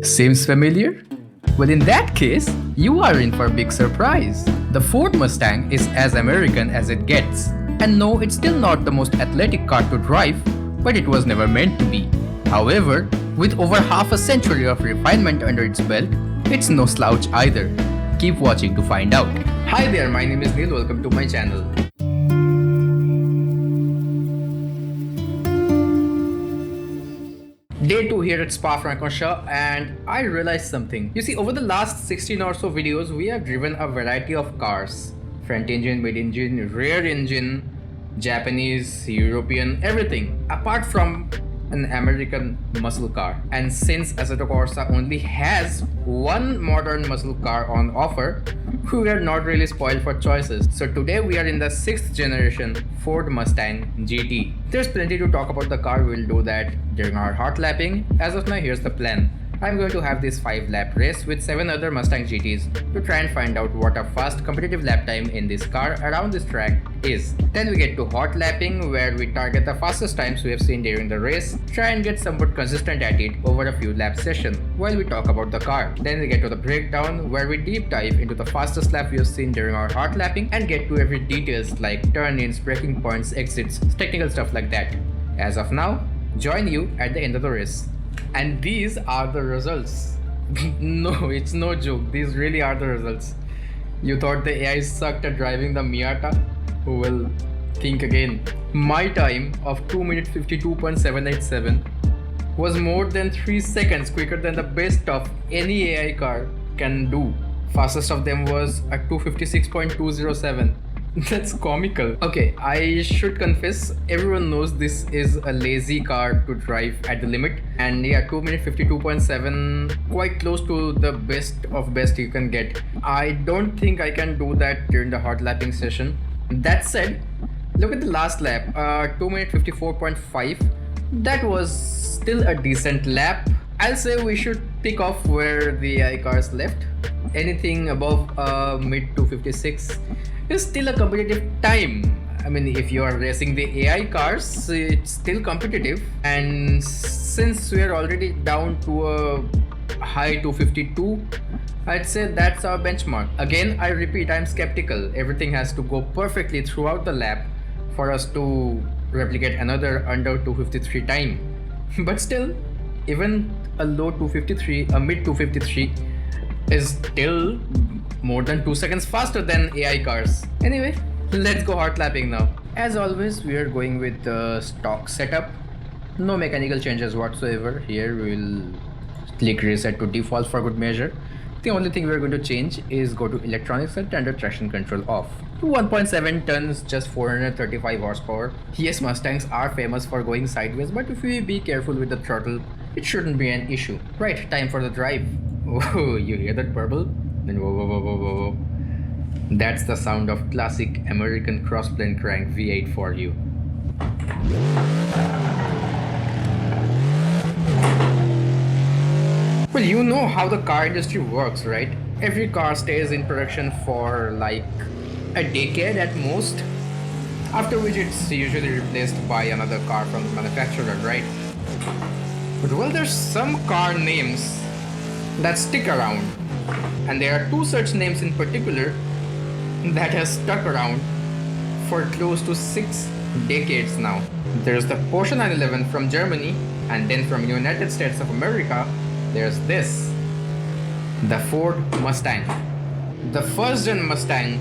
Seems familiar? Well, in that case, you are in for a big surprise. The Ford Mustang is as American as it gets. And no, it's still not the most athletic car to drive, but it was never meant to be. However, with over half a century of refinement under its belt, it's no slouch either. Keep watching to find out. Hi there, my name is Neil. Welcome to my channel. Day 2 here at Spa-Francorchamps, and I realized something. You see, over the last 16 or so videos, we have driven a variety of cars. Front engine, mid engine, rear engine, Japanese, European, everything. Apart from an American muscle car. And since Assetto Corsa only has one modern muscle car on offer, we are not really spoiled for choices. So today we are in the 6th generation Ford Mustang GT. There's plenty to talk about the car. We'll do that during our hot lapping. As of now, here's the plan. I'm going to have this 5-lap race with 7 other Mustang GTs to try and find out what a fast competitive lap time in this car around this track is. Then we get to hot lapping, where we target the fastest times we have seen during the race, try and get somewhat consistent at it over a few lap sessions while we talk about the car. Then we get to the breakdown, where we deep dive into the fastest lap we have seen during our hot lapping and get to every details like turn-ins, braking points, exits, technical stuff like that. As of now, join you at the end of the race. And these are the results. No, it's no joke. These really are the results. You thought the AI sucked at driving the Miata? Well, think again. My time of 2 minutes 52.787 was more than 3 seconds quicker than the best of any AI car can do. Fastest of them was at 256.207. That's comical. Okay, I should confess, everyone knows this is a lazy car to drive at the limit, and yeah, 2 minutes 52.7, quite close to the best of best you can get. I don't think I can do that during the hot lapping session. That said, look at the last lap, 2 minutes 54.5. That was still a decent lap. I'll say we should pick off where the AI cars left. Anything above mid 256 is still a competitive time. I mean, if you are racing the AI cars, it's still competitive. And since we are already down to a high 252, I'd say that's our benchmark. Again, I repeat, I'm skeptical. Everything has to go perfectly throughout the lap for us to replicate another under 253 time. But still, even a low 253, a mid 253 is still more than 2 seconds faster than AI cars. Anyway, let's go hot lapping now. As always, we are going with the stock setup. No mechanical changes whatsoever. Here we will click reset to default for good measure. The only thing we are going to change is go to electronics and turn the traction control off. 1.7 tons, just 435 horsepower. Yes, Mustangs are famous for going sideways, but if we be careful with the throttle, it shouldn't be an issue. Right, time for the drive. Oh, you hear that burble? Then whoa, whoa, whoa, whoa, whoa, whoa. That's the sound of classic American crossplane crank V8 for you. Well, you know how the car industry works, right? Every car stays in production for like a decade at most, after which it's usually replaced by another car from the manufacturer, right? But well, there's some car names that stick around, and there are 2 such names in particular that has stuck around for close to 6 decades now. There's the Porsche 911 from Germany, and then from United States of America, there's this, the Ford Mustang. The first gen Mustang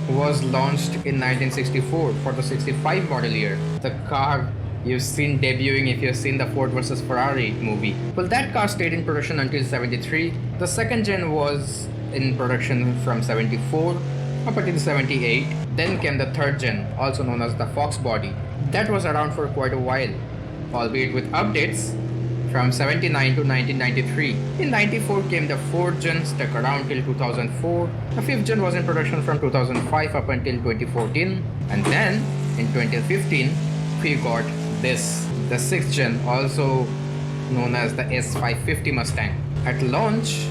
was launched in 1964 for the 65 model year. The car you've seen debuting if you've seen the Ford vs Ferrari movie. Well, that car stayed in production until 73. The second gen was in production from 74 up until 78. Then came the third gen, also known as the Fox body. That was around for quite a while, albeit with updates from 79 to 1993. In 94 came the fourth gen, stuck around till 2004. The fifth gen was in production from 2005 up until 2014. And then in 2015, we got this, the 6th gen, also known as the S550 Mustang. At launch,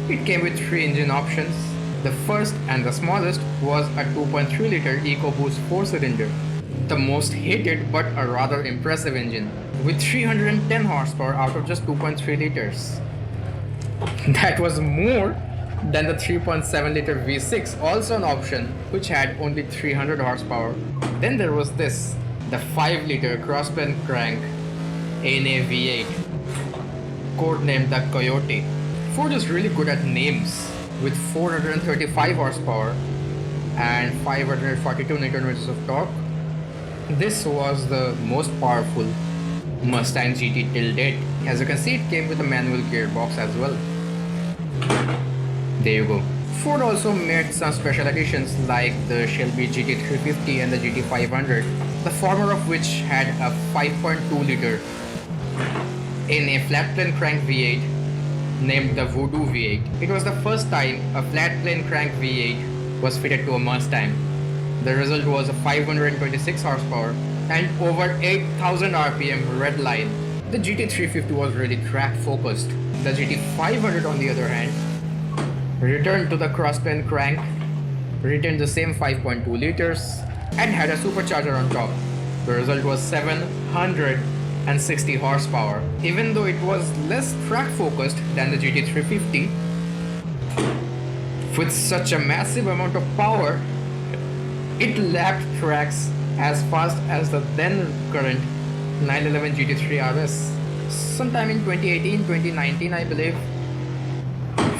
it came with 3 engine options. The first and the smallest was a 2.3 liter EcoBoost 4-cylinder. The most hated but a rather impressive engine with 310 horsepower out of just 2.3 liters. That was more than the 3.7 liter V6, also an option, which had only 300 horsepower. Then there was this, the 5 liter crossplane crank NA V8, codenamed the Coyote. Ford is really good at names, with 435 horsepower and 542 Nm of torque. This was the most powerful Mustang GT till date. As you can see, it came with a manual gearbox as well. There you go. Ford also made some special editions like the Shelby GT350 and the GT500, the former of which had a 5.2 liter in a flat plane crank V8 named the Voodoo V8. It was the first time a flat plane crank V8 was fitted to a Mustang. The result was a 526 horsepower and over 8000 RPM red line. The GT350 was really track focused. The GT500 on the other hand returned to the crossplane crank, retained the same 5.2 liters and had a supercharger on top. The result was 760 horsepower. Even though it was less track focused than the GT350, with such a massive amount of power, it lapped tracks as fast as the then current 911 GT3 RS. Sometime in 2018-2019 I believe,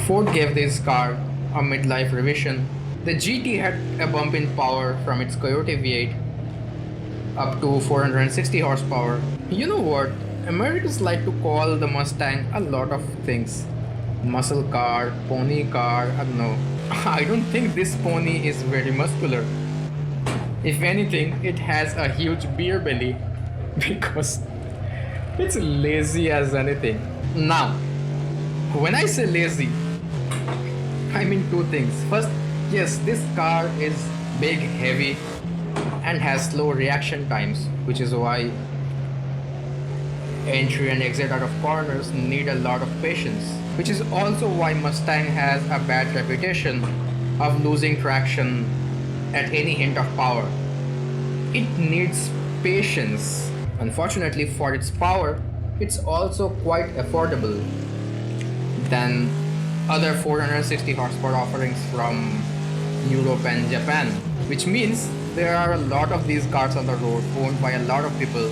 Ford gave this car a midlife revision. The GT had a bump in power from its Coyote V8 up to 460 horsepower. You know what? Americans like to call the Mustang a lot of things. Muscle car, pony car, I don't know. I don't think this pony is very muscular. If anything, it has a huge beer belly because it's lazy as anything. Now, when I say lazy, I mean two things. First, yes, this car is big, heavy and has slow reaction times, which is why entry and exit out of corners need a lot of patience, which is also why Mustang has a bad reputation of losing traction at any hint of power. It needs patience. Unfortunately for its power, it's also quite affordable than other 460 horsepower offerings from Europe and Japan, which means there are a lot of these cars on the road owned by a lot of people,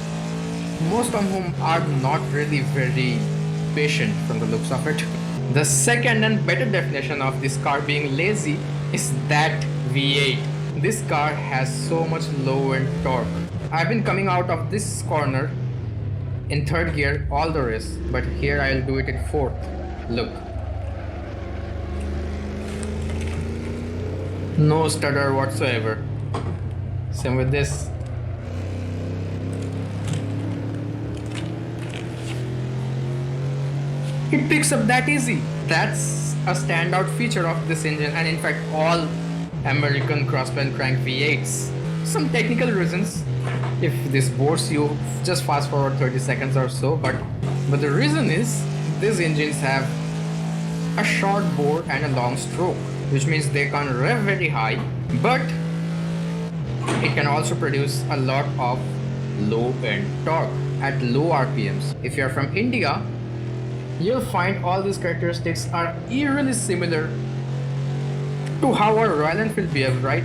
most of whom are not really very patient from the looks of it. The second and better definition of this car being lazy is that V8. This car has so much low end torque. I've been coming out of this corner in third gear all the race, but here I'll do it in fourth. Look. No stutter whatsoever. Same with this. It picks up that easy. That's a standout feature of this engine, and in fact all American crossplane crank V8s. Some technical reasons, if this bores you, just fast forward 30 seconds or so, but the reason is these engines have a short bore and a long stroke, which means they can rev very high, but it can also produce a lot of low end torque at low RPMs. If you're from India, you'll find all these characteristics are eerily similar to how a Royal Enfield behaves, right?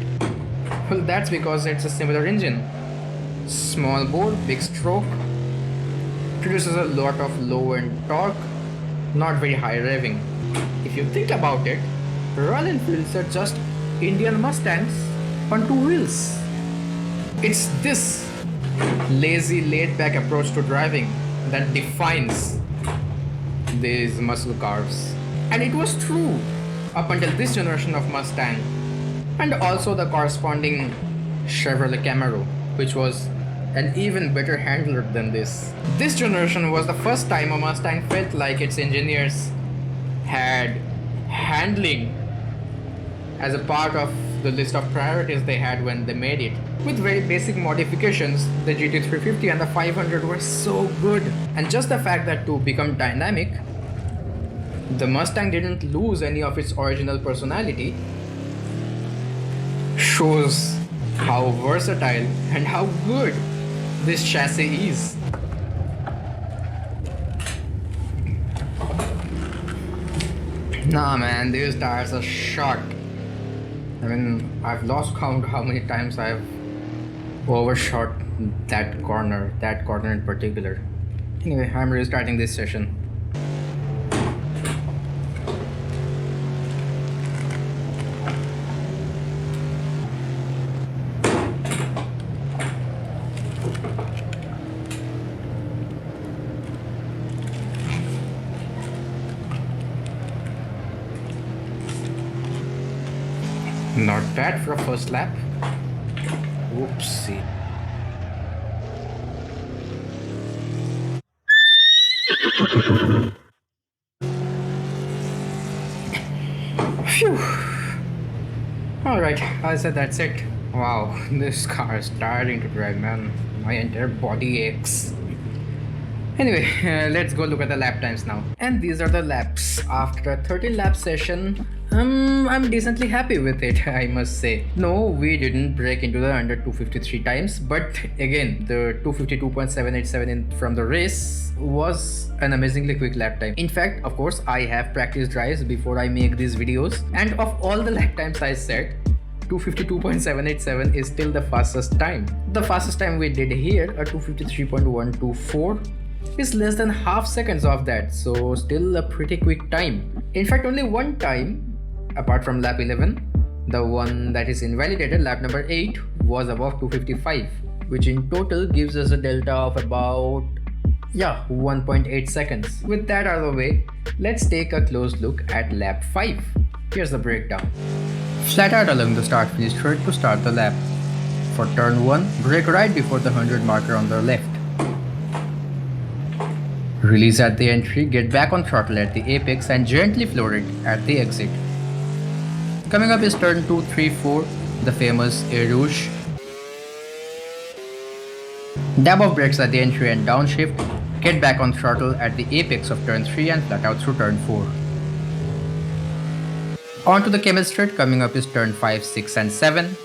Well, that's because it's a similar engine. Small bore, big stroke, produces a lot of low end torque, not very high revving. If you think about it, Royal Enfields are just Indian Mustangs on two wheels. It's this lazy, laid-back approach to driving that defines these muscle cars. And it was true up until this generation of Mustang, and also the corresponding Chevrolet Camaro, which was an even better handler than this. This generation was the first time a Mustang felt like its engineers had handling as a part of the list of priorities they had when they made it. With very basic modifications, the GT350 and the 500 were so good. And just the fact that to become dynamic, the Mustang didn't lose any of its original personality shows how versatile and how good this chassis is. Nah man, these tires are short. I mean, I've lost count how many times I've overshot that corner in particular. Anyway, I'm restarting this session. Not bad for a first lap. Whoopsie. Phew. Alright, I said that's it. Wow, this car is tiring to drive, man. My entire body aches. Anyway, let's go look at the lap times now. And these are the laps. After a 30 lap session, I'm decently happy with it, I must say. No, we didn't break into the under 253 times, but again, the 252.787 from the race was an amazingly quick lap time. In fact, of course, I have practice drives before I make these videos, and of all the lap times I set, 252.787 is still the fastest time. The fastest time we did here, a 253.124, is less than half seconds of that, so still a pretty quick time. In fact, only one time, apart from lap 11, the one that is invalidated, lap number 8, was above 255, which in total gives us a delta of about 1.8 seconds. With that out of the way, let's take a close look at lap 5. Here's the breakdown. Flat out along the start finish straight to start the lap. For turn 1, brake right before the 100 marker on the left. Release at the entry, get back on throttle at the apex and gently floor it at the exit. Coming up is turn 2, 3, 4, the famous Air Rouge. Dab of brakes at the entry and downshift, get back on throttle at the apex of turn 3 and flat out through turn 4. On to the camel straight, coming up is turn 5, 6 and 7.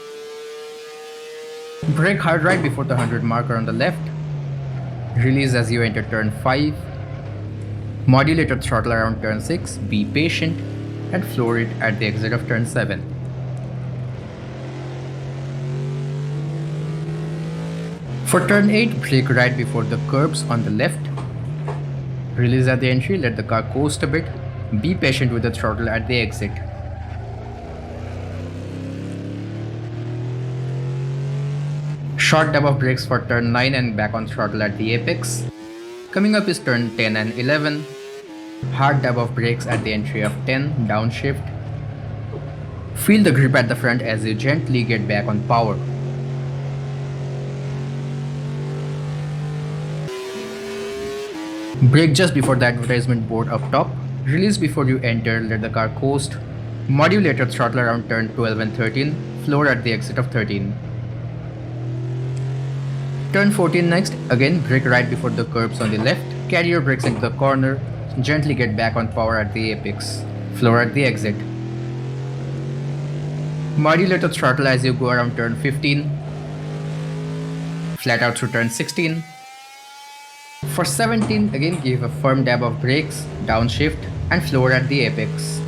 Brake hard right before the 100 marker on the left. Release as you enter turn 5. Modulated throttle around turn 6, be patient and floor it at the exit of turn 7. For turn 8, brake right before the curbs on the left. Release at the entry, let the car coast a bit, be patient with the throttle at the exit. Short dab of brakes for turn 9 and back on throttle at the apex. Coming up is turn 10 and 11. Hard dab of brakes at the entry of 10, downshift. Feel the grip at the front as you gently get back on power. Brake just before the advertisement board up top. Release before you enter, let the car coast. Modulated throttle around turn 12 and 13, floor at the exit of 13. Turn 14 next, again brake right before the curbs on the left, carry your brakes into the corner, gently get back on power at the apex, floor at the exit. Modulated throttle as you go around turn 15, flat out through turn 16. For 17, again give a firm dab of brakes, downshift and floor at the apex.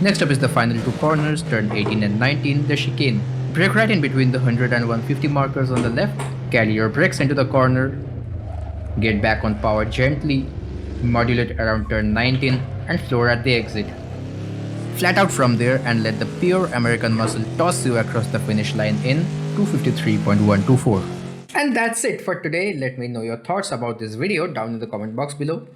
Next up is the final two corners, turn 18 and 19, the chicane. Brake right in between the 100 and 150 markers on the left, carry your brakes into the corner, get back on power gently, modulate around turn 19 and floor at the exit. Flat out from there and let the pure American muscle toss you across the finish line in 253.124. And that's it for today. Let me know your thoughts about this video down in the comment box below.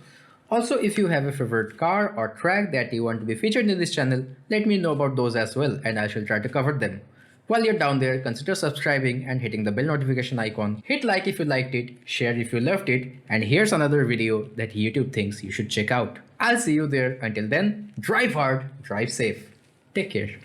Also, if you have a favorite car or track that you want to be featured in this channel, let me know about those as well and I shall try to cover them. While you're down there, consider subscribing and hitting the bell notification icon. Hit like if you liked it, share if you loved it, and here's another video that YouTube thinks you should check out. I'll see you there. Until then, drive hard, drive safe. Take care.